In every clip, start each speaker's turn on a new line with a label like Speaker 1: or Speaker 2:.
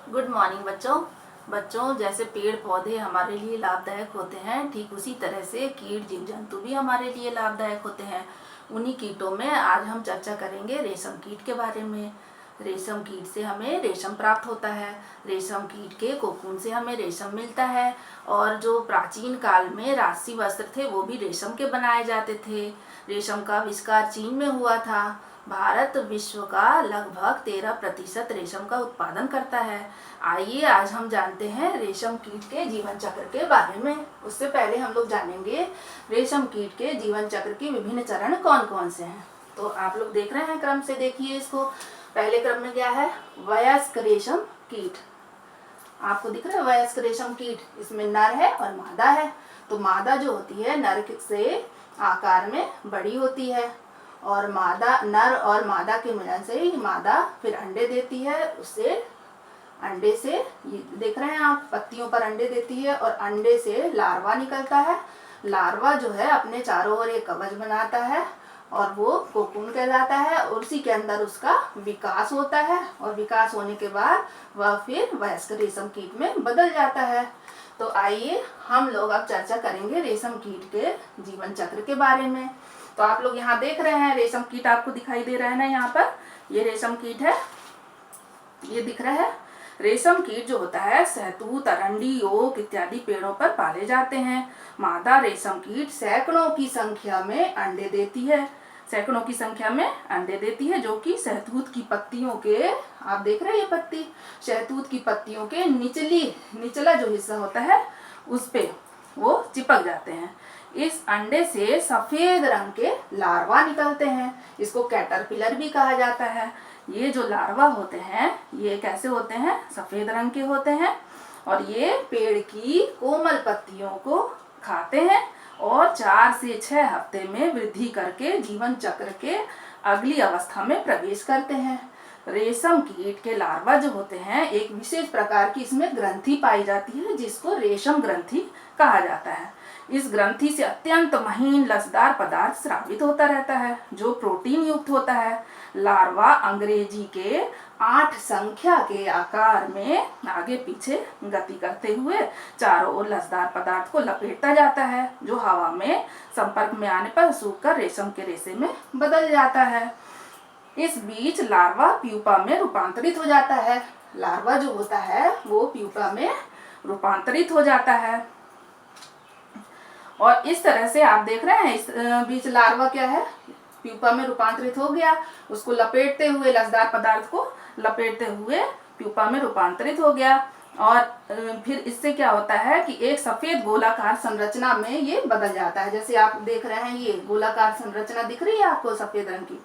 Speaker 1: Good morning बच्चों जैसे पेड़ पौधे हमारे लिए लाभदायक होते हैं, ठीक उसी तरह से कीट जीव जंतु भी हमारे लिए लाभदायक होते हैं। उन्हीं कीटों में आज हम चर्चा करेंगे रेशम कीट के बारे में। रेशम कीट से हमें रेशम प्राप्त होता है। रेशम कीट के कोकून से हमें रेशम मिलता है। और जो प्राचीन काल में राशि वस्त्र थे वो भी रेशम के बनाए जाते थे। रेशम का आविष्कार चीन में हुआ था। भारत विश्व का लगभग 13% रेशम का उत्पादन करता है। आइए आज हम जानते हैं रेशम कीट के जीवन चक्र के बारे में। उससे पहले हम लोग जानेंगे रेशम कीट के जीवन चक्र के विभिन्न चरण कौन कौन से हैं। तो आप लोग देख रहे हैं, क्रम से देखिए इसको। पहले क्रम में क्या है? वयस्क रेशम कीट। आपको दिख रहा है वयस्क रेशम कीट, इसमें नर है और मादा है। तो मादा जो होती है नर से आकार में बड़ी होती है और नर और मादा के मिलन से ही मादा फिर अंडे देती है। उससे अंडे से ये देख रहे हैं आप, पत्तियों पर अंडे देती है और अंडे से लार्वा निकलता है। लार्वा जो है अपने चारों ओर एक कवच बनाता है और वो कोकून कहलाता है और उसी के अंदर उसका विकास होता है और विकास होने के बाद वह फिर वयस्क रेशम कीट में बदल जाता है। तो आइए हम लोग अब चर्चा करेंगे रेशम कीट के जीवन चक्र के बारे में। तो आप लोग यहाँ देख रहे हैं रेशम कीट आपको दिखाई दे रहा है ना, यहाँ पर ये रेशम कीट है, ये दिख रहा है। रेशम कीट जो होता है शहतूत, अरंडी, ओक इत्यादि पेड़ों पर पाले जाते हैं। मादा रेशम कीट सैकड़ों की संख्या में अंडे देती है। सैकड़ों की संख्या में अंडे देती है जो कि शहतूत की पत्तियों के, आप देख रहे हैं ये पत्ती, शहतूत की पत्तियों के निचला जो हिस्सा होता है उस पे वो चिपक जाते हैं। इस अंडे से सफेद रंग के लार्वा निकलते हैं। इसको कैटरपिलर भी कहा जाता है। ये जो लार्वा होते हैं ये कैसे होते हैं? सफेद रंग के होते हैं और ये पेड़ की कोमल पत्तियों को खाते हैं और 4 से 6 हफ्ते में वृद्धि करके जीवन चक्र के अगली अवस्था में प्रवेश करते हैं। रेशम कीट के लार्वा जो होते हैं एक विशेष प्रकार की इसमें ग्रंथि पाई जाती है जिसको रेशम ग्रंथि कहा जाता है। इस ग्रंथि से अत्यंत महीन लसदार पदार्थ स्रावित होता रहता है जो प्रोटीन युक्त होता है। लार्वा अंग्रेजी के 8 संख्या के आकार में आगे पीछे गति करते हुए चारों ओर लसदार पदार्थ को लपेटता जाता है जो हवा में संपर्क में आने पर सूखकर रेशम के रेशे में बदल जाता है। इस बीच लार्वा प्यूपा में रूपांतरित हो जाता है। लार्वा जो होता है वो प्यूपा में रूपांतरित हो जाता है और इस तरह से आप देख रहे हैं इस बीच लार्वा क्या है, प्यूपा में रूपांतरित हो गया। उसको लपेटते हुए, लसदार पदार्थ को लपेटते हुए प्यूपा में रूपांतरित हो गया और फिर इससे क्या होता है कि एक सफेद गोलाकार संरचना में ये बदल जाता है। जैसे आप देख रहे हैं ये गोलाकार संरचना दिख रही है आपको सफेद रंग की,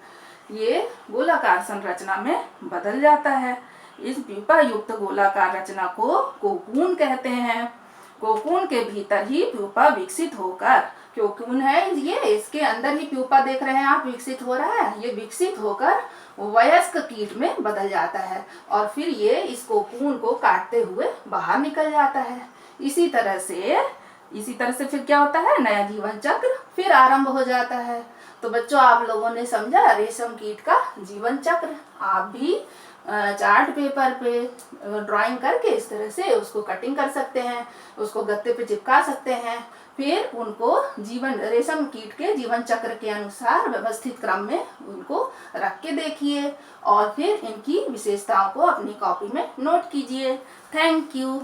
Speaker 1: ये गोलाकार संरचना में बदल जाता है। इस प्यूपा युक्त गोलाकार रचना को कोकून कहते हैं। कोकून के भीतर ही प्यूपा विकसित होकर, कोकून है ये, इसके अंदर ही प्यूपा देख रहे हैं आप विकसित हो रहा है, ये विकसित होकर वयस्क कीट में बदल जाता है और फिर ये इस कोकून को काटते हुए बाहर निकल जाता है। इसी तरह से फिर क्या होता है, नया जीवन चक्र फिर आरंभ हो जाता है। तो बच्चों आप लोगों ने समझा रेशम कीट का जीवन चक्र। आप भी चार्ट पेपर पे ड्राइंग करके इस तरह से उसको कटिंग कर सकते हैं, उसको गत्ते पे चिपका सकते हैं। फिर उनको रेशम कीट के जीवन चक्र के अनुसार व्यवस्थित क्रम में उनको रख के देखिए और फिर इनकी विशेषताओं को अपनी कॉपी में नोट कीजिए। Thank you.